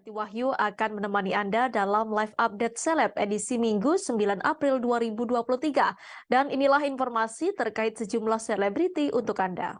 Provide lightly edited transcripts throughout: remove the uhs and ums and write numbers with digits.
Wahyu akan menemani Anda dalam live update seleb edisi Minggu 9 April 2023. Dan inilah informasi terkait sejumlah selebriti untuk Anda.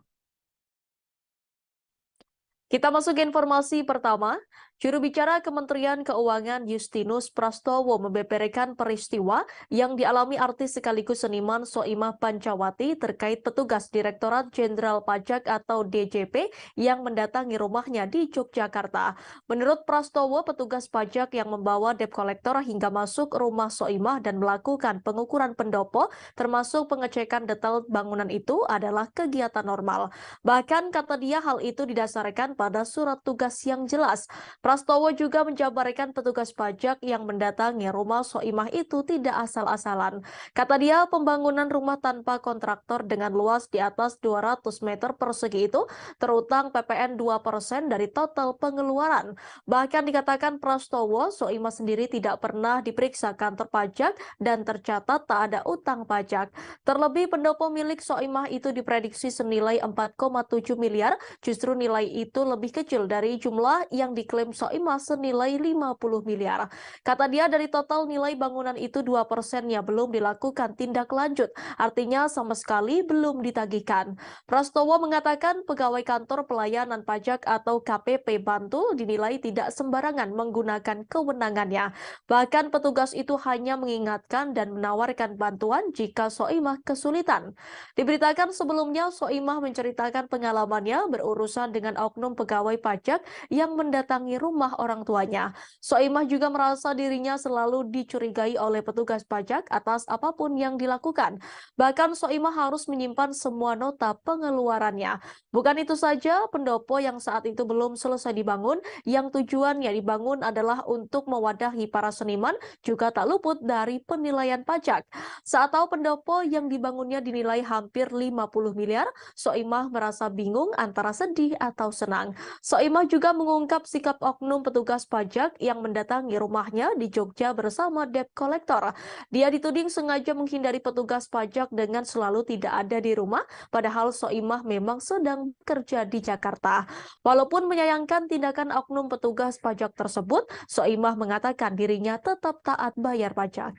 Kita masuk ke informasi pertama. Juru bicara Kementerian Keuangan Justinus Prastowo membeberkan peristiwa yang dialami artis sekaligus seniman Soimah Pancawati terkait petugas Direktorat Jenderal Pajak atau DJP yang mendatangi rumahnya di Yogyakarta. Menurut Prastowo, petugas pajak yang membawa debt collector hingga masuk rumah Soimah dan melakukan pengukuran pendopo termasuk pengecekan detail bangunan itu adalah kegiatan normal. Bahkan kata dia hal itu didasarkan pada surat tugas yang jelas. Prastowo juga menjabarkan petugas pajak yang mendatangi rumah Soimah itu tidak asal-asalan. Kata dia, pembangunan rumah tanpa kontraktor dengan luas di atas 200 meter persegi itu terutang PPN 2% dari total pengeluaran. Bahkan dikatakan Prastowo, Soimah sendiri tidak pernah diperiksa kantor pajak dan tercatat tak ada utang pajak. Terlebih pendopo milik Soimah itu diprediksi senilai 4,7 miliar, justru nilai itu lebih kecil dari jumlah yang diklaim Soimah senilai 50 miliar. Kata dia dari total nilai bangunan itu 2%-nya belum dilakukan tindak lanjut, artinya sama sekali belum ditagihkan. Prastowo mengatakan pegawai kantor pelayanan pajak atau KPP Bantul dinilai tidak sembarangan menggunakan kewenangannya. Bahkan petugas itu hanya mengingatkan dan menawarkan bantuan jika Soimah kesulitan. Diberitakan sebelumnya Soimah menceritakan pengalamannya berurusan dengan oknum pegawai pajak yang mendatangi rumah orang tuanya. Soimah juga merasa dirinya selalu dicurigai oleh petugas pajak atas apapun yang dilakukan. Bahkan Soimah harus menyimpan semua nota pengeluarannya. Bukan itu saja, pendopo yang saat itu belum selesai dibangun, yang tujuannya dibangun adalah untuk mewadahi para seniman, juga tak luput dari penilaian pajak. Saat tahu pendopo yang dibangunnya dinilai hampir 50 miliar, Soimah merasa bingung antara sedih atau senang. Soimah juga mengungkap sikap oknum petugas pajak yang mendatangi rumahnya di Jogja bersama debt collector. Dia dituding sengaja menghindari petugas pajak dengan selalu tidak ada di rumah, padahal Soimah memang sedang bekerja di Jakarta. Walaupun menyayangkan tindakan oknum petugas pajak tersebut, Soimah mengatakan dirinya tetap taat bayar pajak.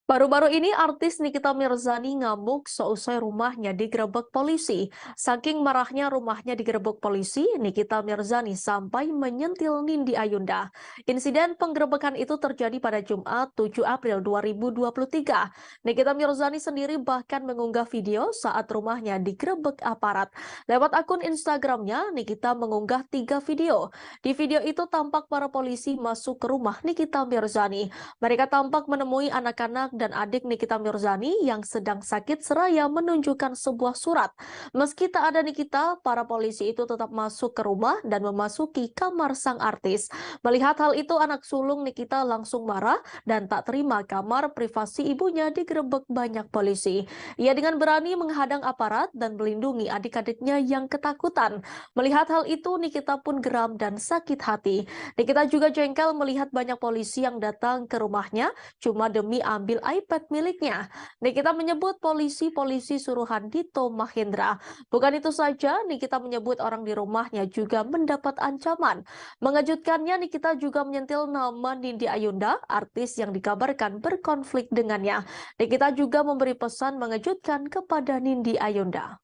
Baru-baru ini artis Nikita Mirzani ngamuk seusai rumahnya digerebek polisi. Saking marahnya rumahnya digerebek polisi, Nikita Mirzani sampai menyentil Nindi Ayunda. Insiden penggerebekan itu terjadi pada Jumat 7 April 2023. Nikita Mirzani sendiri bahkan mengunggah video saat rumahnya digerebek aparat. Lewat akun Instagramnya, Nikita mengunggah 3 video. Di video itu tampak para polisi masuk ke rumah Nikita Mirzani. Mereka tampak menemui anak-anak dan adik Nikita Mirzani yang sedang sakit seraya menunjukkan sebuah surat. Meski tak ada Nikita, para polisi itu tetap masuk ke rumah dan memasuki kamar sang artis. Melihat hal itu, anak sulung Nikita langsung marah dan tak terima kamar privasi ibunya digerebek banyak polisi. Ia dengan berani menghadang aparat dan melindungi adik-adiknya yang ketakutan. Melihat hal itu, Nikita pun geram dan sakit hati. Nikita juga jengkel melihat banyak polisi yang datang ke rumahnya cuma demi ambil iPad miliknya. Nikita menyebut polisi-polisi suruhan Dito Mahendra. Bukan itu saja, Nikita menyebut orang di rumahnya juga mendapat ancaman. Mengejutkannya, Nikita juga menyentil nama Nindi Ayunda, artis yang dikabarkan berkonflik dengannya. Nikita juga memberi pesan mengejutkan kepada Nindi Ayunda.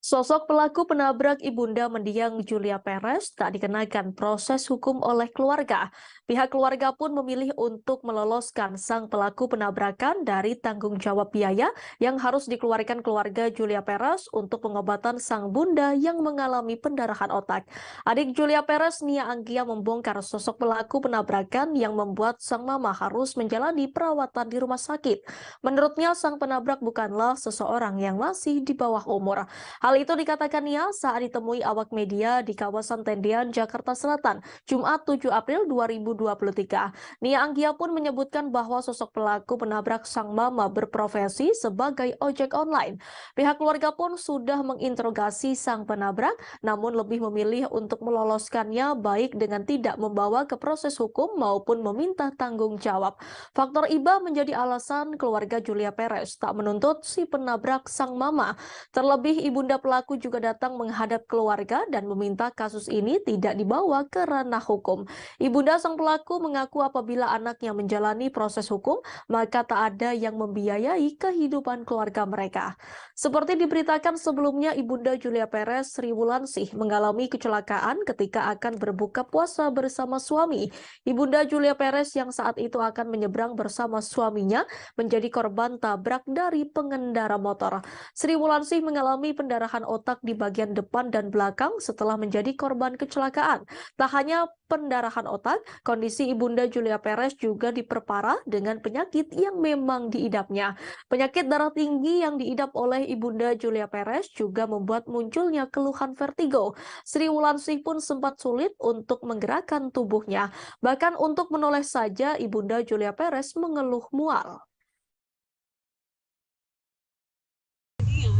Sosok pelaku penabrak ibunda mendiang Julia Perez tak dikenakan proses hukum oleh keluarga. Pihak keluarga pun memilih untuk meloloskan sang pelaku penabrakan dari tanggung jawab biaya yang harus dikeluarkan keluarga Julia Perez untuk pengobatan sang bunda yang mengalami pendarahan otak. Adik Julia Perez, Nia Anggia, membongkar sosok pelaku penabrakan yang membuat sang mama harus menjalani perawatan di rumah sakit. Menurutnya, sang penabrak bukanlah seseorang yang masih di bawah umur. Hal itu dikatakan Nia saat ditemui awak media di kawasan Tendian, Jakarta Selatan, Jumat 7 April 2023. Nia Anggia pun menyebutkan bahwa sosok pelaku penabrak sang mama berprofesi sebagai ojek online. Pihak keluarga pun sudah menginterogasi sang penabrak, namun lebih memilih untuk meloloskannya baik dengan tidak membawa ke proses hukum maupun meminta tanggung jawab. Faktor iba menjadi alasan keluarga Julia Perez tak menuntut si penabrak sang mama. Terlebih, ibunda pelaku juga datang menghadap keluarga dan meminta kasus ini tidak dibawa ke ranah hukum. Ibunda sang pelaku mengaku apabila anaknya menjalani proses hukum, maka tak ada yang membiayai kehidupan keluarga mereka. Seperti diberitakan sebelumnya, ibunda Julia Perez, Sri Wulansih, mengalami kecelakaan ketika akan berbuka puasa bersama suami. Ibunda Julia Perez yang saat itu akan menyeberang bersama suaminya menjadi korban tabrak dari pengendara motor. Sri Wulansih mengalami pendarahan otak di bagian depan dan belakang setelah menjadi korban kecelakaan. Tak hanya pendarahan otak, kondisi ibunda Julia Perez juga diperparah dengan penyakit yang memang diidapnya. Penyakit darah tinggi yang diidap oleh ibunda Julia Perez juga membuat munculnya keluhan vertigo. Sri Wulansih pun sempat sulit untuk menggerakkan tubuhnya. Bahkan untuk menoleh saja, ibunda Julia Perez mengeluh mual.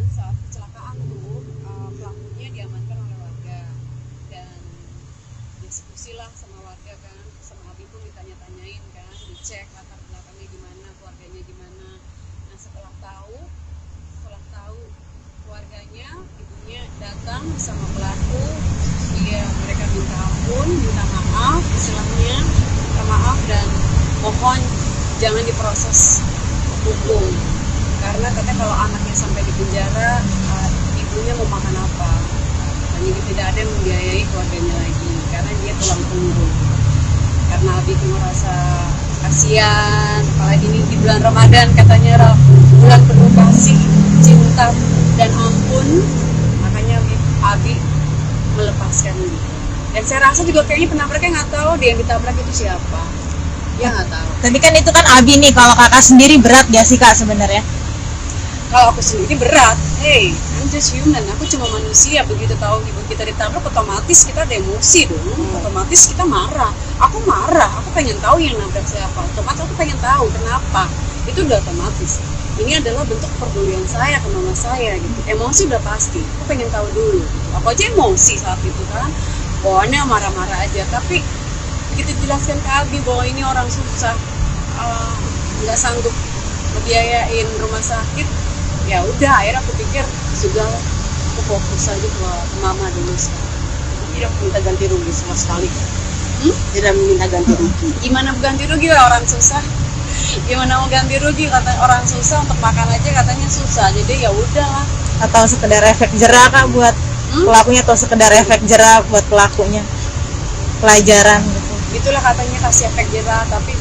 Saat kecelakaan tuh pelakunya diamankan oleh warga dan diskusilah sama warga kan, sama Abi pun ditanya-tanyain kan, dicek latar belakangnya gimana, keluarganya gimana. Nah setelah tahu keluarganya, ibunya datang sama pelaku, mereka minta ampun, minta maaf, istilahnya minta maaf dan mohon jangan diproses hukum. Karena katanya kalau anaknya sampai di penjara, ibunya mau makan apa? Dan jadi tidak ada yang membiayai keluarganya lagi, karena dia tulang punggung. Karena Abi merasa kasihan, apalagi ini di bulan Ramadan katanya bulan penuh kasih, cinta dan ampun, makanya Abi melepaskan dia. Dan saya rasa juga kayaknya penabraknya nggak tahu dia yang ditabrak itu siapa. Ya nggak tahu. Tapi kan itu kan Abi nih, kalau kakak sendiri berat gak sih kak sebenarnya? Kalau aku sendiri berat, hey, I'm just human, aku cuma manusia. Begitu tahu ibu kita ditabrak, otomatis kita ada emosi dong, otomatis kita marah. Aku marah, aku pengen tahu yang nabrak siapa, otomatis aku pengen tahu kenapa. Itu udah otomatis. Ini adalah bentuk kepedulian saya ke mama saya gitu. Emosi udah pasti, aku pengen tahu dulu. Aku aja emosi saat itu kan, pokoknya marah-marah aja. Tapi begitu jelaskan ke Abi bahwa ini orang susah, nggak sanggup ngebiayain rumah sakit, ya udah akhirnya aku pikir sudah aku fokus aja ke mama dulu sekarang. Tidak minta ganti rugi sama sekali. Tidak minta ganti rugi. Gimana ganti rugi orang susah? Gimana mau ganti rugi, kata orang susah untuk makan aja katanya susah. Jadi ya udahlah. Atau sekedar efek jerah kak buat pelakunya, atau sekedar efek jerah buat pelakunya, pelajaran gitu. Itulah katanya kasih efek jerah, tapi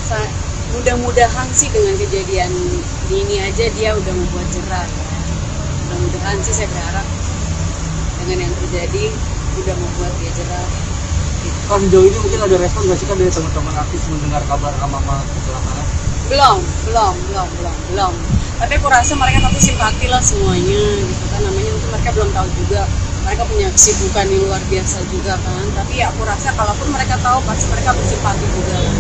mudah-mudahan sih dengan kejadian ini aja dia udah membuat jerah. Mudah-mudahan sih saya berharap dengan yang terjadi udah membuat dia jerah. Kan sejauh ini mungkin ada respon nggak sih kan dari teman-teman artis mendengar kabar mama kecelakaan? Belum. Tapi aku rasa mereka tentu simpati lah semuanya gitu kan, namanya untuk mereka belum tahu juga. Mereka punya kesibukan yang luar biasa juga kan. Tapi ya aku rasa kalaupun mereka tahu pasti mereka bersimpati juga lah.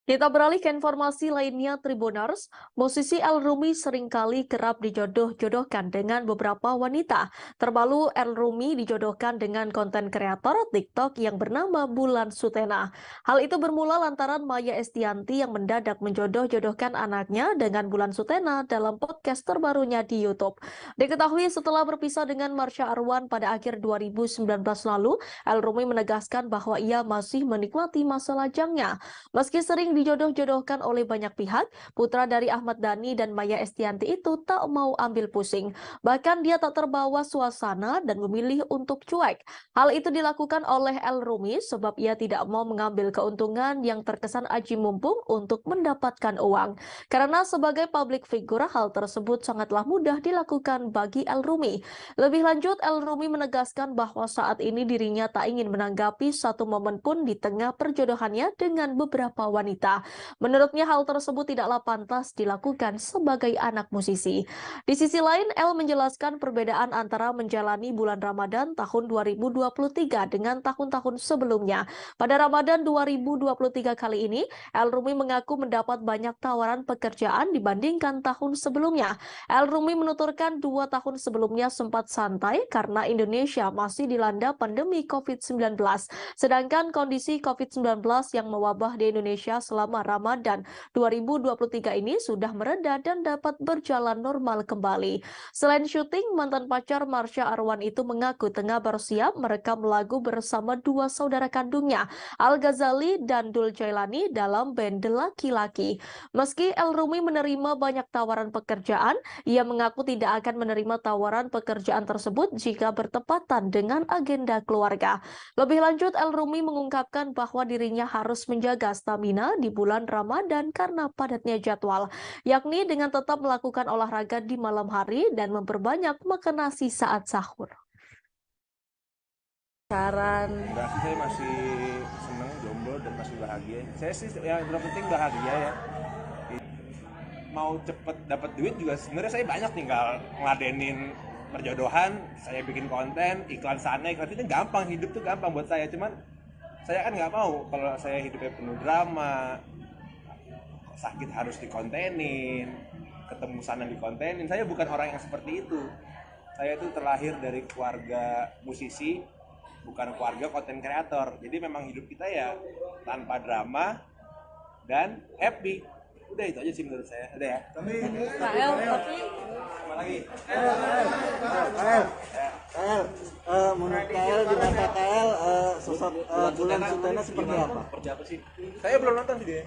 Kita beralih ke informasi lainnya, Tribuners. Musisi El Rumi seringkali kerap dijodoh-jodohkan dengan beberapa wanita. Terbaru El Rumi dijodohkan dengan konten kreator TikTok yang bernama Bulan Sutena. Hal itu bermula lantaran Maya Estianty yang mendadak menjodoh-jodohkan anaknya dengan Bulan Sutena dalam podcast terbarunya di YouTube. Diketahui setelah berpisah dengan Marsha Arwan pada akhir 2019 lalu, El Rumi menegaskan bahwa ia masih menikmati masa lajangnya. Meski sering sering dijodoh-jodohkan oleh banyak pihak, putra dari Ahmad Dhani dan Maya Estianty itu tak mau ambil pusing. Bahkan dia tak terbawa suasana dan memilih untuk cuek. Hal itu dilakukan oleh El Rumi sebab ia tidak mau mengambil keuntungan yang terkesan aji mumpung untuk mendapatkan uang. Karena sebagai public figure, hal tersebut sangatlah mudah dilakukan bagi El Rumi. Lebih lanjut, El Rumi menegaskan bahwa saat ini dirinya tak ingin menanggapi satu momen pun di tengah perjodohannya dengan beberapa wanita. Menurutnya hal tersebut tidaklah pantas dilakukan sebagai anak musisi. Di sisi lain, El menjelaskan perbedaan antara menjalani bulan Ramadan tahun 2023 dengan tahun-tahun sebelumnya. Pada Ramadan 2023 kali ini, El Rumi mengaku mendapat banyak tawaran pekerjaan dibandingkan tahun sebelumnya. El Rumi menuturkan 2 tahun sebelumnya sempat santai karena Indonesia masih dilanda pandemi COVID-19. Sedangkan kondisi COVID-19 yang mewabah di Indonesia selama Ramadan 2023 ini sudah mereda dan dapat berjalan normal kembali. Selain syuting, mantan pacar Marsha Arwan itu mengaku tengah bersiap merekam lagu bersama dua saudara kandungnya, Al Ghazali dan Dul Jailani dalam band The Laki-Laki. Meski El Rumi menerima banyak tawaran pekerjaan, ia mengaku tidak akan menerima tawaran pekerjaan tersebut jika bertepatan dengan agenda keluarga. Lebih lanjut, El Rumi mengungkapkan bahwa dirinya harus menjaga stamina di bulan Ramadan karena padatnya jadwal, yakni dengan tetap melakukan olahraga di malam hari dan memperbanyak makan nasi saat sahur. Enggak sih, saya masih seneng jomblo dan masih bahagia. Saya sih yang penting bahagia ya. Mau cepet dapat duit juga sebenarnya saya banyak, tinggal ngeladenin perjodohan, saya bikin konten, iklan sana, iklan ini gampang, hidup tuh gampang buat saya. Cuman saya kan nggak mau kalau saya hidupnya penuh drama, sakit harus dikontenin, ketemu sana dikontenin. Saya bukan orang yang seperti itu. Saya itu terlahir dari keluarga musisi, bukan keluarga konten kreator. Jadi memang hidup kita ya tanpa drama dan happy. Udah itu aja sih menurut saya. Udah ya. Tapi Apa lagi? Menurut KL, di mata KL, sosok Bulan Sutena seperti apa? Seperti apa sih? Saya belum nonton sih dia.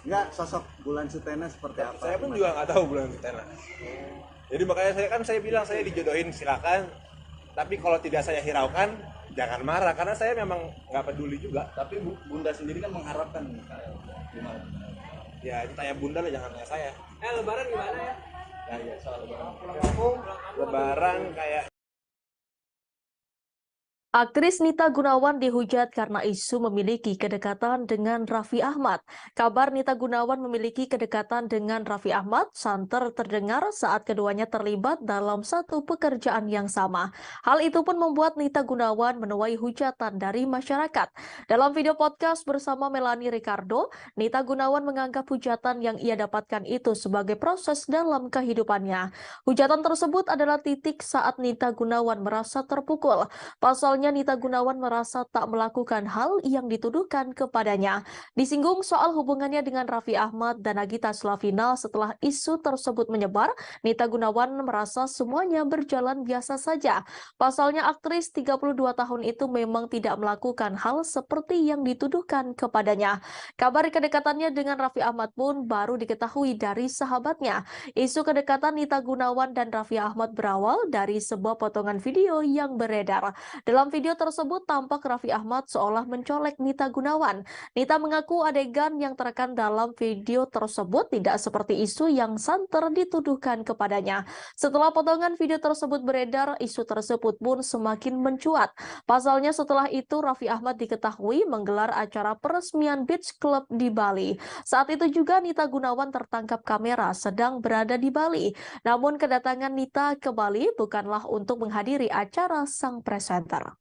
Enggak, sosok Bulan Sutena seperti apa? Saya pun juga nggak tahu Bulan Sutena. Jadi makanya saya bilang saya dijodohin silakan. Tapi kalau tidak saya hiraukan, jangan marah karena saya memang nggak peduli juga. Tapi Bunda sendiri kan mengharapkan KL gimana? Ya itu tanya Bunda lah, jangan tanya saya. Lebaran gimana ya? Ya, soal Lebaran. Lebaran kayak Aktris Nita Gunawan dihujat karena isu memiliki kedekatan dengan Raffi Ahmad. Kabar Nita Gunawan memiliki kedekatan dengan Raffi Ahmad santer terdengar saat keduanya terlibat dalam satu pekerjaan yang sama. Hal itu pun membuat Nita Gunawan menuai hujatan dari masyarakat. Dalam video podcast bersama Melanie Ricardo, Nita Gunawan menganggap hujatan yang ia dapatkan itu sebagai proses dalam kehidupannya. Hujatan tersebut adalah titik saat Nita Gunawan merasa terpukul. Pasalnya Nita Gunawan merasa tak melakukan hal yang dituduhkan kepadanya. Disinggung soal hubungannya dengan Raffi Ahmad dan Nagita Slavina setelah isu tersebut menyebar, Nita Gunawan merasa semuanya berjalan biasa saja. Pasalnya aktris 32 tahun itu memang tidak melakukan hal seperti yang dituduhkan kepadanya. Kabar kedekatannya dengan Raffi Ahmad pun baru diketahui dari sahabatnya. Isu kedekatan Nita Gunawan dan Raffi Ahmad berawal dari sebuah potongan video yang beredar. Dalam video tersebut tampak Raffi Ahmad seolah mencolek Nita Gunawan. Nita mengaku adegan yang terekam dalam video tersebut tidak seperti isu yang santer dituduhkan kepadanya. Setelah potongan video tersebut beredar, isu tersebut pun semakin mencuat. Pasalnya setelah itu Raffi Ahmad diketahui menggelar acara peresmian Beach Club di Bali. Saat itu juga Nita Gunawan tertangkap kamera sedang berada di Bali. Namun kedatangan Nita ke Bali bukanlah untuk menghadiri acara sang presenter.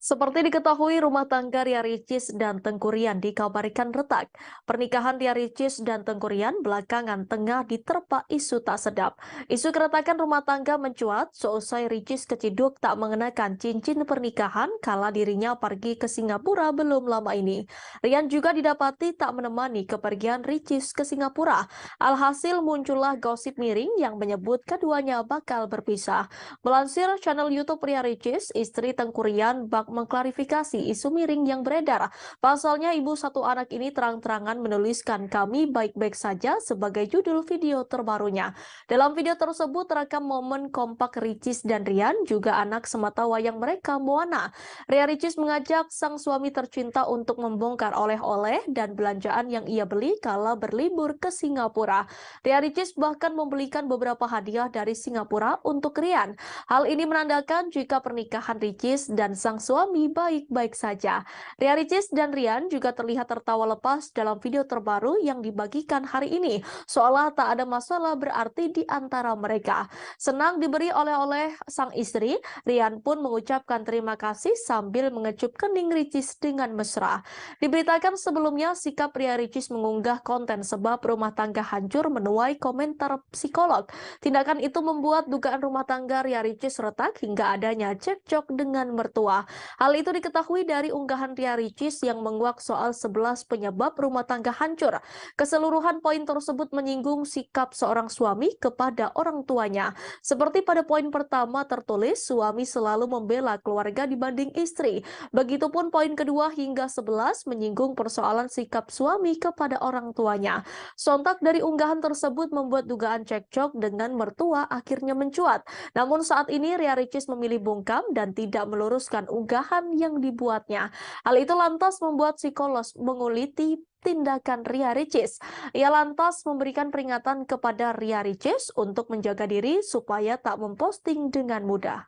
Seperti diketahui, rumah tangga Ria Ricis dan Tengku Rian dikabarkan retak. Pernikahan Ria Ricis dan Tengku Rian belakangan tengah diterpa isu tak sedap. Isu keretakan rumah tangga mencuat seusai Ricis keciduk tak mengenakan cincin pernikahan kala dirinya pergi ke Singapura belum lama ini. Rian juga didapati tak menemani kepergian Ricis ke Singapura. Alhasil muncullah gosip miring yang menyebut keduanya bakal berpisah. Melansir channel YouTube Ria Ricis, istri Tengku Rian bak mengklarifikasi isu miring yang beredar. Pasalnya ibu satu anak ini terang-terangan menuliskan "Kami baik-baik saja" sebagai judul video terbarunya. Dalam video tersebut terekam momen kompak Ricis dan Rian, juga anak sematawayang mereka, Moana. Ria Ricis mengajak sang suami tercinta untuk membongkar oleh-oleh dan belanjaan yang ia beli kala berlibur ke Singapura. Ria Ricis bahkan membelikan beberapa hadiah dari Singapura untuk Rian. Hal ini menandakan jika pernikahan Ricis dan sang suami baik-baik saja. Ria Ricis dan Rian juga terlihat tertawa lepas dalam video terbaru yang dibagikan hari ini, seolah tak ada masalah berarti di antara mereka. Senang diberi oleh-oleh sang istri, Rian pun mengucapkan terima kasih sambil mengecup kening Ricis dengan mesra. Diberitakan sebelumnya sikap Ria Ricis mengunggah konten sebab rumah tangga hancur menuai komentar psikolog. Tindakan itu membuat dugaan rumah tangga Ria Ricis retak hingga adanya cekcok dengan mertua. Hal itu diketahui dari unggahan Ria Ricis yang menguak soal 11 penyebab rumah tangga hancur. Keseluruhan poin tersebut menyinggung sikap seorang suami kepada orang tuanya. Seperti pada poin pertama tertulis, suami selalu membela keluarga dibanding istri. Begitupun poin kedua hingga 11 menyinggung persoalan sikap suami kepada orang tuanya. Sontak dari unggahan tersebut membuat dugaan cekcok dengan mertua akhirnya mencuat. Namun saat ini Ria Ricis memilih bungkam dan tidak meluruskan unggahan yang dibuatnya. Hal itu lantas membuat psikolog menguliti tindakan Ria Ricis. Ia lantas memberikan peringatan kepada Ria Ricis untuk menjaga diri supaya tak memposting dengan mudah.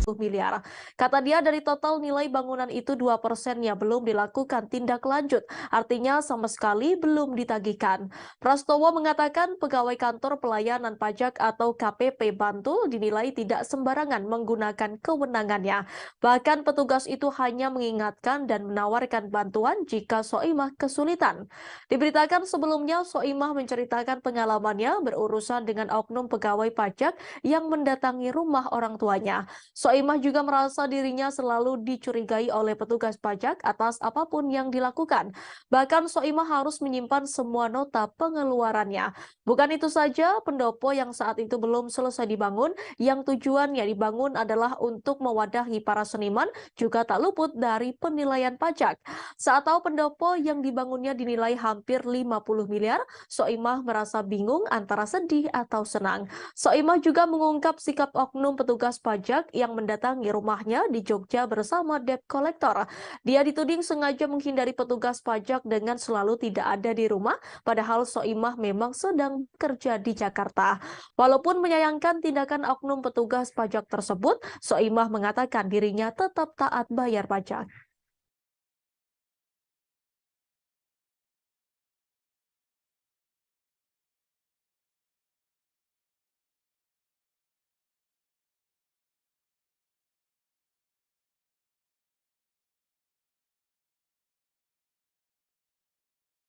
Miliar. Kata dia dari total nilai bangunan itu 2%-nya belum dilakukan tindak lanjut, artinya sama sekali belum ditagihkan. Prastowo mengatakan pegawai kantor pelayanan pajak atau KPP Bantul dinilai tidak sembarangan menggunakan kewenangannya. Bahkan petugas itu hanya mengingatkan dan menawarkan bantuan jika Soimah kesulitan. Diberitakan sebelumnya Soimah menceritakan pengalamannya berurusan dengan oknum pegawai pajak yang mendatangi rumah orang tuanya. Soimah juga merasa dirinya selalu dicurigai oleh petugas pajak atas apapun yang dilakukan. Bahkan Soimah harus menyimpan semua nota pengeluarannya. Bukan itu saja, pendopo yang saat itu belum selesai dibangun, yang tujuannya dibangun adalah untuk mewadahi para seniman, juga tak luput dari penilaian pajak. Saat tahu pendopo yang dibangunnya dinilai hampir 50 miliar, Soimah merasa bingung antara sedih atau senang. Soimah juga mengungkap sikap oknum petugas pajak yang mendatangi rumahnya di Jogja bersama debt collector. Dia dituding sengaja menghindari petugas pajak dengan selalu tidak ada di rumah, padahal Soimah memang sedang bekerja di Jakarta. Walaupun menyayangkan tindakan oknum petugas pajak tersebut, Soimah mengatakan dirinya tetap taat bayar pajak.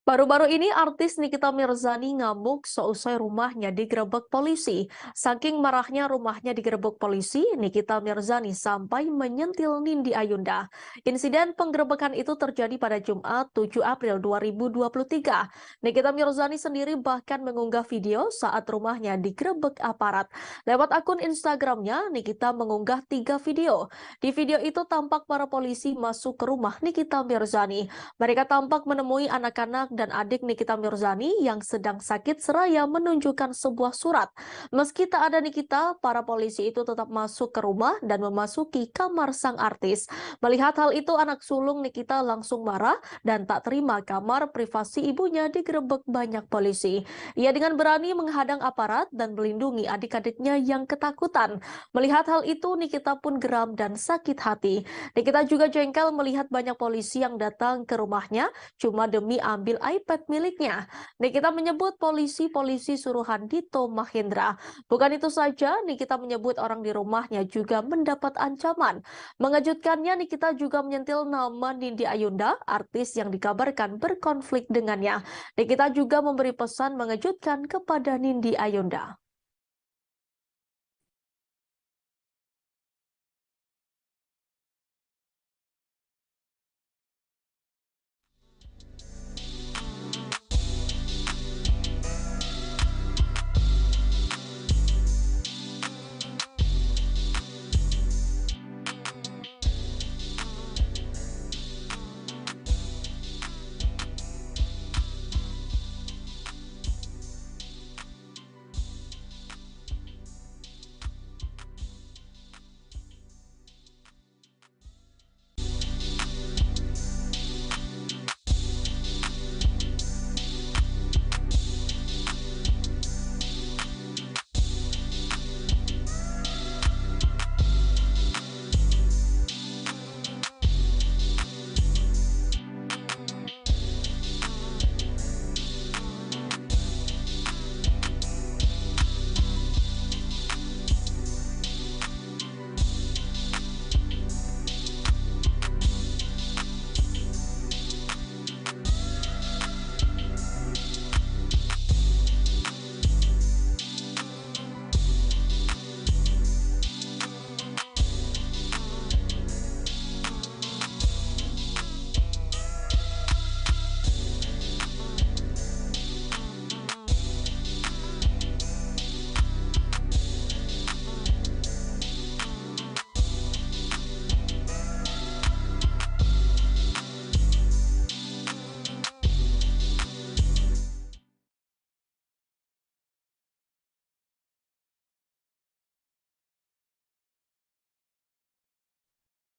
Baru-baru ini artis Nikita Mirzani ngamuk seusai rumahnya digerebek polisi. Saking marahnya rumahnya digerebek polisi, Nikita Mirzani sampai menyentil Nindi Ayunda. Insiden penggerebekan itu terjadi pada Jumat 7 April 2023. Nikita Mirzani sendiri bahkan mengunggah video saat rumahnya digerebek aparat. Lewat akun Instagramnya, Nikita mengunggah 3 video. Di video itu tampak para polisi masuk ke rumah Nikita Mirzani. Mereka tampak menemui anak-anak dan adik Nikita Mirzani yang sedang sakit seraya menunjukkan sebuah surat. Meski tak ada Nikita, para polisi itu tetap masuk ke rumah dan memasuki kamar sang artis. Melihat hal itu, anak sulung Nikita langsung marah dan tak terima kamar privasi ibunya digerebek banyak polisi. Ia dengan berani menghadang aparat dan melindungi adik-adiknya yang ketakutan. Melihat hal itu, Nikita pun geram dan sakit hati. Nikita juga jengkel melihat banyak polisi yang datang ke rumahnya cuma demi ambil iPad miliknya. Nikita menyebut polisi suruhan Dito Mahendra. Bukan itu saja, Nikita menyebut orang di rumahnya juga mendapat ancaman. Mengejutkannya, Nikita juga menyentil nama Nindi Ayunda, artis yang dikabarkan berkonflik dengannya. Nikita juga memberi pesan mengejutkan kepada Nindi Ayunda.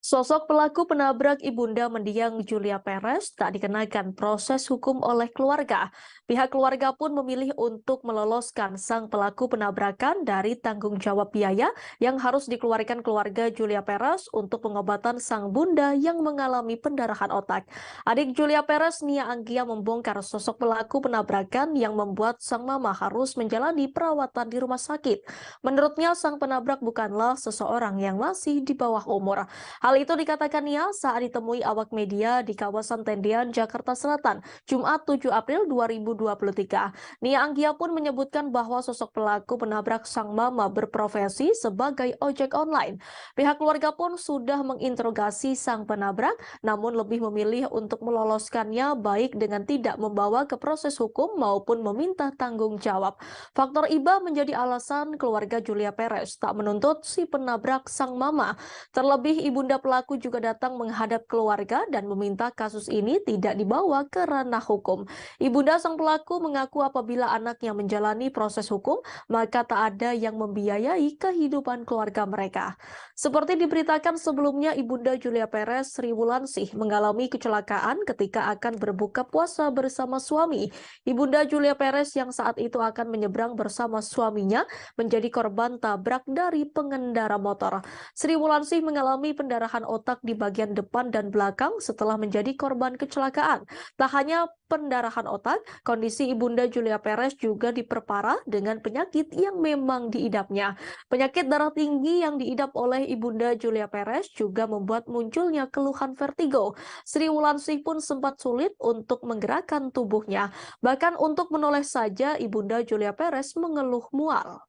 Sosok pelaku penabrak ibunda mendiang Julia Perez tak dikenakan proses hukum oleh keluarga. Pihak keluarga pun memilih untuk meloloskan sang pelaku penabrakan dari tanggung jawab biaya yang harus dikeluarkan keluarga Julia Perez untuk pengobatan sang bunda yang mengalami pendarahan otak. Adik Julia Perez, Nia Anggia, membongkar sosok pelaku penabrakan yang membuat sang mama harus menjalani perawatan di rumah sakit. Menurutnya, sang penabrak bukanlah seseorang yang masih di bawah umur. Hal itu dikatakan Nia saat ditemui awak media di kawasan Tendian, Jakarta Selatan, Jumat 7 April 2023. Nia Anggia pun menyebutkan bahwa sosok pelaku penabrak sang mama berprofesi sebagai ojek online. Pihak keluarga pun sudah menginterogasi sang penabrak, namun lebih memilih untuk meloloskannya baik dengan tidak membawa ke proses hukum maupun meminta tanggung jawab. Faktor iba menjadi alasan keluarga Julia Perez tak menuntut si penabrak sang mama. Terlebih ibunda pelaku juga datang menghadap keluarga dan meminta kasus ini tidak dibawa ke ranah hukum. Ibunda sang pelaku mengaku apabila anaknya menjalani proses hukum, maka tak ada yang membiayai kehidupan keluarga mereka. Seperti diberitakan sebelumnya, ibunda Julia Perez, Sri Wulansih, mengalami kecelakaan ketika akan berbuka puasa bersama suami. Ibunda Julia Perez yang saat itu akan menyeberang bersama suaminya menjadi korban tabrak dari pengendara motor. Sri Wulansih mengalami pendarahan otak di bagian depan dan belakang setelah menjadi korban kecelakaan. Tak hanya pendarahan otak, kondisi ibunda Julia Perez juga diperparah dengan penyakit yang memang diidapnya. Penyakit darah tinggi yang diidap oleh ibunda Julia Perez juga membuat munculnya keluhan vertigo. Sri Wulansih pun sempat sulit untuk menggerakkan tubuhnya. Bahkan untuk menoleh saja, ibunda Julia Perez mengeluh mual.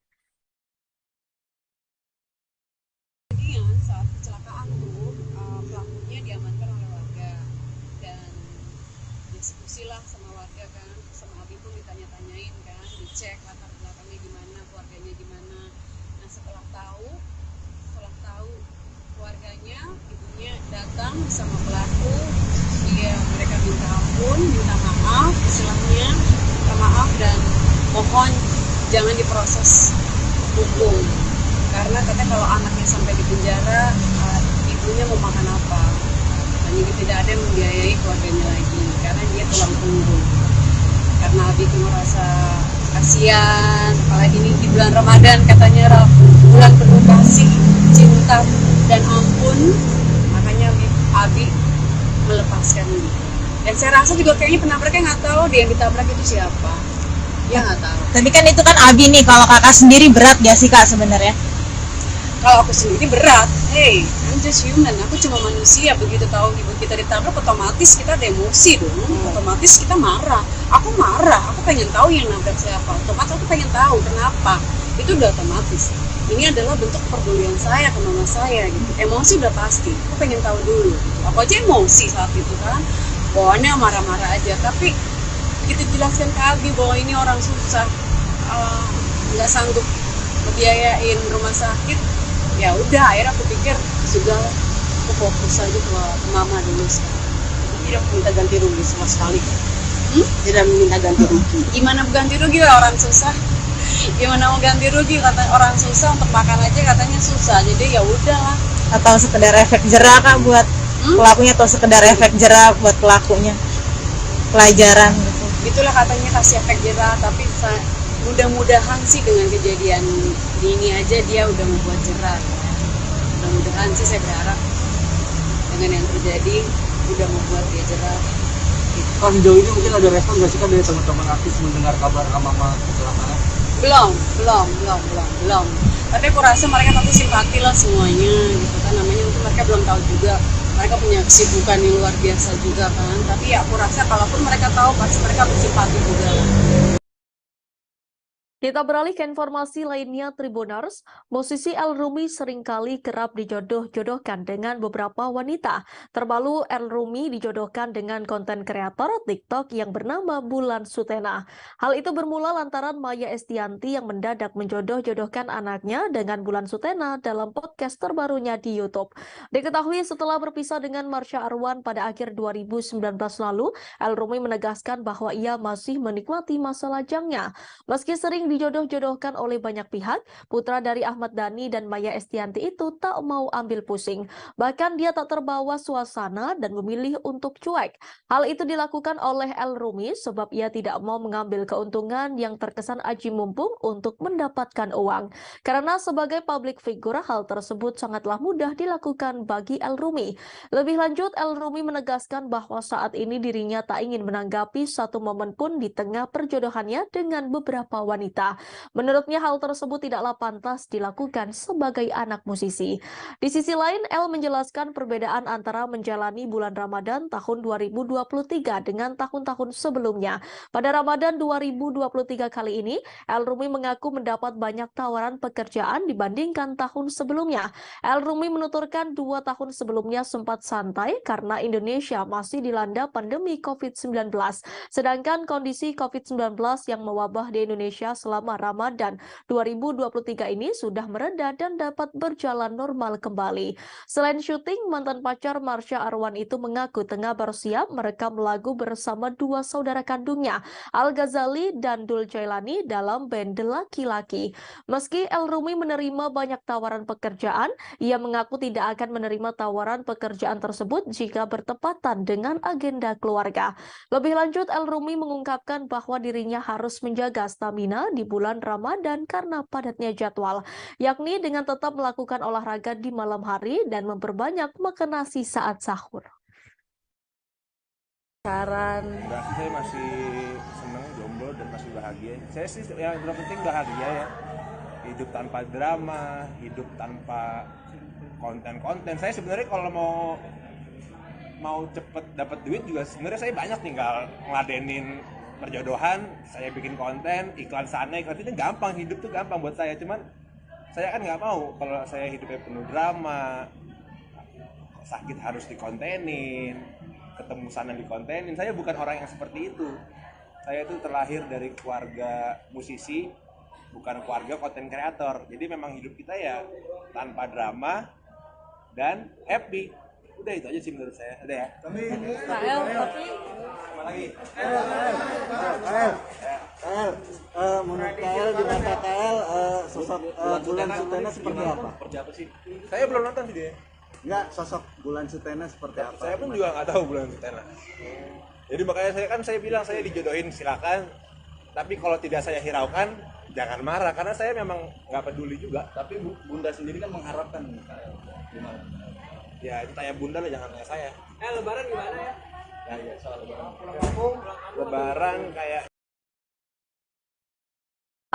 Saat kecelakaan tuh pelakunya diamankan oleh warga dan diskusilah sama warga kan, sama Abi pun ditanya-tanyain kan, dicek latar belakangnya gimana, keluarganya gimana. Nah setelah tahu keluarganya, ibunya datang sama pelaku, mereka minta ampun, minta maaf, istilahnya minta maaf dan mohon jangan diproses hukum. Karena katanya kalau anaknya sampai di penjara, ibunya mau makan apa? Dan tidak ada yang membiayai keluarganya lagi, karena dia tulang punggung. Karena Abi itu merasa kasihan, apalagi ini di bulan Ramadan katanya bulan penuh kasih, cinta dan ampun, makanya Abi melepaskan dia. Dan saya rasa juga kayaknya penabraknya nggak tahu dia yang ditabrak itu siapa. Dia nggak tahu. Tapi kan itu kan Abi nih, kalau kakak sendiri berat gak sih kak sebenarnya? Kalau aku sendiri berat. Hey, I'm just human. Aku cuma manusia. Begitu tahu ibu kita ditabrak, otomatis kita ada emosi dong. Otomatis kita marah. Aku marah. Aku pengen tahu yang nabrak siapa. Otomatis aku pengen tahu kenapa. Itu udah otomatis. Ini adalah bentuk kepedulian saya ke mama saya gitu. Emosi udah pasti. Aku pengen tahu dulu. Aku aja emosi saat itu kan. Bawaannya marah-marah aja. Tapi begitu jelaskan ke Abi bahwa ini orang susah, nggak sanggup ngebiayain rumah sakit, ya udah akhirnya aku pikir sudah, aku fokus aja ke mama dulu sekarang. Tidak minta ganti rugi sama sekali. Tidak minta ganti rugi. Gimana ganti rugi orang susah? Gimana mau ganti rugi, kata orang susah untuk makan aja katanya susah, jadi ya udahlah. Atau sekedar efek jerah kak buat pelakunya, atau sekedar efek jerah buat pelakunya, pelajaran gitu. Itulah katanya kasih efek jerah, tapi mudah-mudahan sih dengan kejadian ini aja dia udah membuat jerah. Mudah-mudahan sih saya berharap dengan yang terjadi udah membuat dia jerah. Kan sejauh ini mungkin ada respon nggak sih kan dari teman-teman artis mendengar kabar mama kecelakaan? Belum. Tapi aku rasa mereka tentu simpati lah semuanya gitu kan, namanya untuk mereka belum tahu juga. Mereka punya kesibukan yang luar biasa juga kan. Tapi ya aku rasa kalaupun mereka tahu pasti mereka bersimpati juga lah. Kita beralih ke informasi lainnya, Tribuners. Musisi El Rumi seringkali kerap dijodoh-jodohkan dengan beberapa wanita. Terbaru El Rumi dijodohkan dengan konten kreator TikTok yang bernama Bulan Sutena. Hal itu bermula lantaran Maya Estianty yang mendadak menjodoh-jodohkan anaknya dengan Bulan Sutena dalam podcast terbarunya di YouTube. Diketahui setelah berpisah dengan Marsha Arwan pada akhir 2019 lalu, El Rumi menegaskan bahwa ia masih menikmati masa lajangnya. Meski sering dijodoh-jodohkan oleh banyak pihak, putra dari Ahmad Dhani dan Maya Estianty itu tak mau ambil pusing. Bahkan dia tak terbawa suasana dan memilih untuk cuek. Hal itu dilakukan oleh El Rumi sebab ia tidak mau mengambil keuntungan yang terkesan aji mumpung untuk mendapatkan uang. Karena sebagai public figure, hal tersebut sangatlah mudah dilakukan bagi El Rumi. Lebih lanjut, El Rumi menegaskan bahwa saat ini dirinya tak ingin menanggapi satu momen pun di tengah perjodohannya dengan beberapa wanita. Menurutnya hal tersebut tidaklah pantas dilakukan sebagai anak musisi. Di sisi lain, El menjelaskan perbedaan antara menjalani bulan Ramadan tahun 2023 dengan tahun-tahun sebelumnya. Pada Ramadan 2023 kali ini, El Rumi mengaku mendapat banyak tawaran pekerjaan dibandingkan tahun sebelumnya. El Rumi menuturkan 2 tahun sebelumnya sempat santai karena Indonesia masih dilanda pandemi COVID-19. Sedangkan kondisi COVID-19 yang mewabah di Indonesia selama Ramadan 2023 ini sudah mereda dan dapat berjalan normal kembali. Selain syuting, mantan pacar Marsha Arwan itu mengaku tengah bersiap merekam lagu bersama 2 saudara kandungnya, Al Ghazali dan Dul Jailani dalam band The Laki Laki. Meski El Rumi menerima banyak tawaran pekerjaan, ia mengaku tidak akan menerima tawaran pekerjaan tersebut jika bertepatan dengan agenda keluarga. Lebih lanjut, El Rumi mengungkapkan bahwa dirinya harus menjaga stamina di bulan Ramadan karena padatnya jadwal, yakni dengan tetap melakukan olahraga di malam hari dan memperbanyak makan nasi saat sahur. Enggak, saya masih seneng jomblo dan masih bahagia. Saya sih yang terpenting bahagia ya. Hidup tanpa drama, hidup tanpa konten-konten. Saya sebenarnya kalau mau cepet dapat duit juga sebenarnya saya banyak tinggal ngeladenin perjodohan, saya bikin konten, iklan sana, iklan itu gampang, hidup tuh gampang buat saya. Cuman saya kan nggak mau kalau saya hidupnya penuh drama, sakit harus dikontenin, ketemu sana dikontenin. Saya bukan orang yang seperti itu. Saya itu terlahir dari keluarga musisi, bukan keluarga konten kreator. Jadi memang hidup kita ya tanpa drama dan happy. Udah itu aja sih menurut saya. Udah ya. Tapi Apa lagi? Menurut KL di mata KL sosok Bulan Sutena seperti apa? Seperti apa sih? Saya belum nonton sih dia. Enggak, sosok Bulan Sutena seperti apa? Saya pun juga nggak tahu Bulan Sutena. Jadi makanya saya bilang saya dijodohin silakan. Tapi kalau tidak saya hiraukan, jangan marah karena saya memang nggak peduli juga. Tapi Bunda sendiri kan mengharapkan KL gimana? Ya itu tanya Bunda lah, jangan tanya saya. Lebaran gimana ya? Ya soal lebaran kayak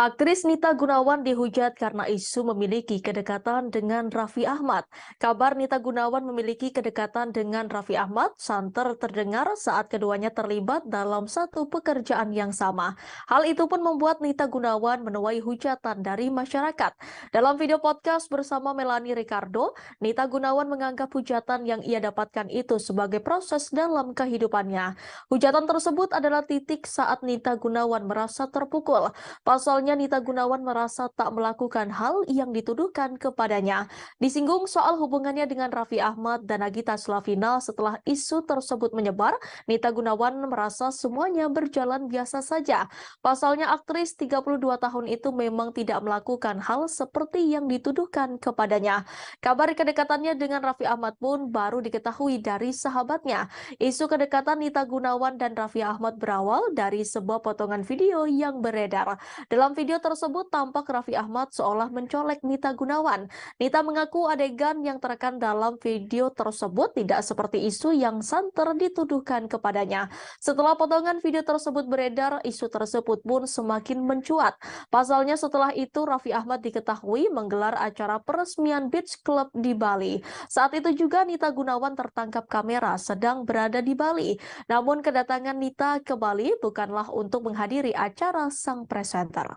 Aktris Nita Gunawan dihujat karena isu memiliki kedekatan dengan Raffi Ahmad. Kabar Nita Gunawan memiliki kedekatan dengan Raffi Ahmad santer terdengar saat keduanya terlibat dalam satu pekerjaan yang sama. Hal itu pun membuat Nita Gunawan menuai hujatan dari masyarakat. Dalam video podcast bersama Melanie Ricardo, Nita Gunawan menganggap hujatan yang ia dapatkan itu sebagai proses dalam kehidupannya. Hujatan tersebut adalah titik saat Nita Gunawan merasa terpukul. Pasalnya Nita Gunawan merasa tak melakukan hal yang dituduhkan kepadanya. Disinggung soal hubungannya dengan Raffi Ahmad dan Nagita Slavina setelah isu tersebut menyebar, Nita Gunawan merasa semuanya berjalan biasa saja. Pasalnya aktris 32 tahun itu memang tidak melakukan hal seperti yang dituduhkan kepadanya. Kabar kedekatannya dengan Raffi Ahmad pun baru diketahui dari sahabatnya. Isu kedekatan Nita Gunawan dan Raffi Ahmad berawal dari sebuah potongan video yang beredar. Dalam video tersebut tampak Raffi Ahmad seolah mencolek Nita Gunawan. Nita mengaku adegan yang terekam dalam video tersebut tidak seperti isu yang santer dituduhkan kepadanya. Setelah potongan video tersebut beredar, isu tersebut pun semakin mencuat. Pasalnya setelah itu Raffi Ahmad diketahui menggelar acara peresmian Beach Club di Bali. Saat itu juga Nita Gunawan tertangkap kamera sedang berada di Bali. Namun kedatangan Nita ke Bali bukanlah untuk menghadiri acara sang presenter.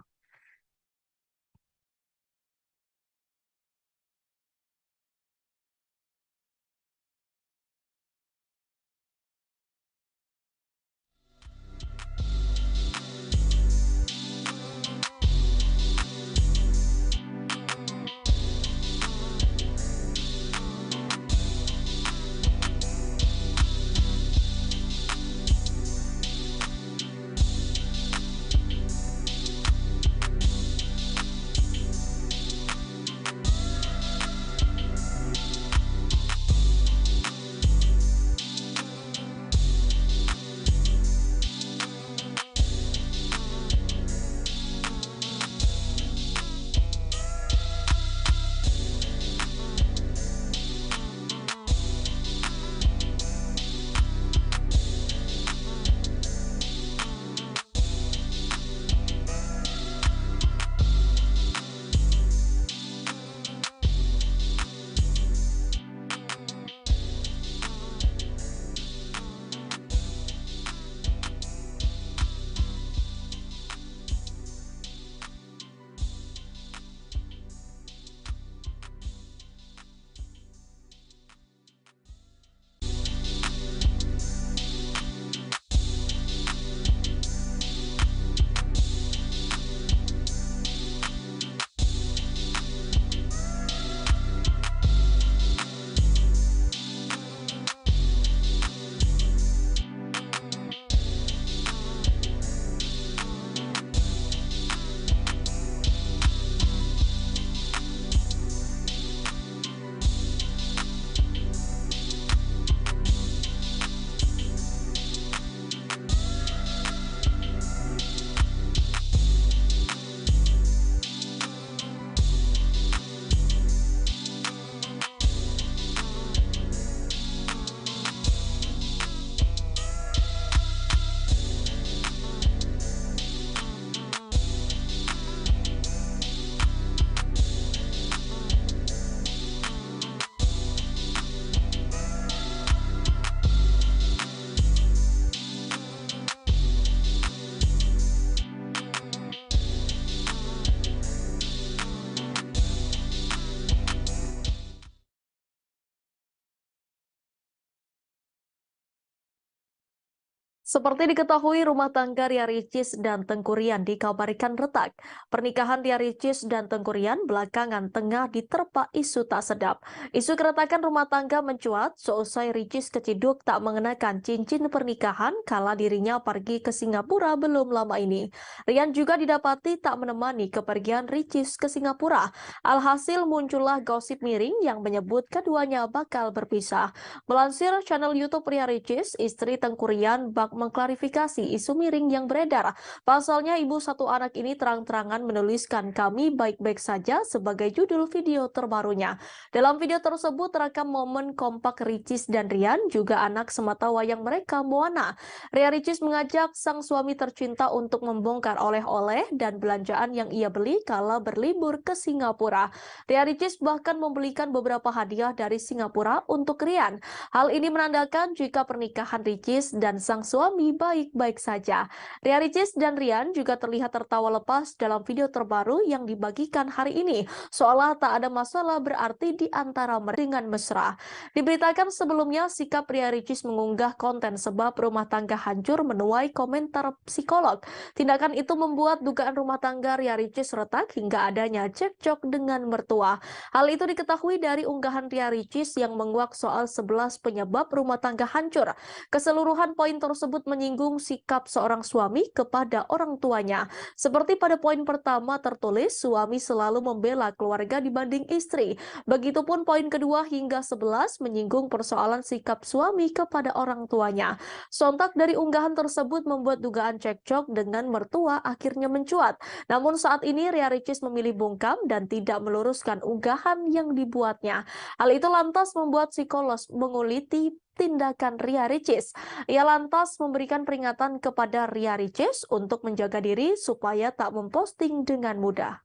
Seperti diketahui, rumah tangga Ria Ricis dan Tengku Ryan dikabarkan retak. Pernikahan Ria Ricis dan Tengku Ryan belakangan tengah diterpa isu tak sedap. Isu keretakan rumah tangga mencuat seusai Ricis keciduk tak mengenakan cincin pernikahan kala dirinya pergi ke Singapura belum lama ini. Ryan juga didapati tak menemani kepergian Ricis ke Singapura. Alhasil muncullah gosip miring yang menyebut keduanya bakal berpisah. Melansir channel YouTube Ria Ricis, istri Tengku Ryan bak mengklarifikasi isu miring yang beredar. Pasalnya, ibu satu anak ini terang-terangan menuliskan "Kami baik-baik saja" sebagai judul video terbarunya. Dalam video tersebut terekam momen kompak Ricis dan Rian, juga anak sematawayang mereka, Moana. Ria Ricis mengajak sang suami tercinta untuk membongkar oleh-oleh dan belanjaan yang ia beli kala berlibur ke Singapura. Ria Ricis bahkan membelikan beberapa hadiah dari Singapura untuk Rian. Hal ini menandakan jika pernikahan Ricis dan sang suami baik-baik saja. Ria Ricis dan Rian juga terlihat tertawa lepas dalam video terbaru yang dibagikan hari ini, seolah tak ada masalah berarti di antara mereka dengan mesra. Diberitakan sebelumnya, sikap Ria Ricis mengunggah konten sebab rumah tangga hancur menuai komentar psikolog. Tindakan itu membuat dugaan rumah tangga Ria Ricis retak hingga adanya cekcok dengan mertua. Hal itu diketahui dari unggahan Ria Ricis yang menguak soal 11 penyebab rumah tangga hancur. Keseluruhan poin tersebut menyinggung sikap seorang suami kepada orang tuanya. Seperti pada poin pertama tertulis, suami selalu membela keluarga dibanding istri. Begitupun poin kedua hingga 11 menyinggung persoalan sikap suami kepada orang tuanya. Sontak dari unggahan tersebut membuat dugaan cekcok dengan mertua akhirnya mencuat. Namun saat ini Ria Ricis memilih bungkam dan tidak meluruskan unggahan yang dibuatnya. Hal itu lantas membuat psikolog menguliti tindakan Ria Ricis. Ia lantas memberikan peringatan kepada Ria Ricis untuk menjaga diri supaya tak memposting dengan mudah.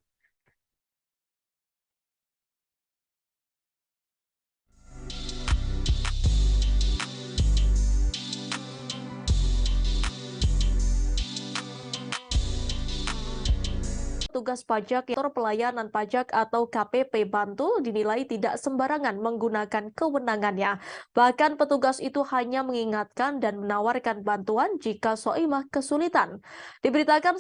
Petugas pajak atau pelayanan pajak atau KPP Bantul dinilai tidak sembarangan menggunakan kewenangannya. Bahkan petugas itu hanya mengingatkan dan menawarkan bantuan jika Soimah kesulitan. Diberitakan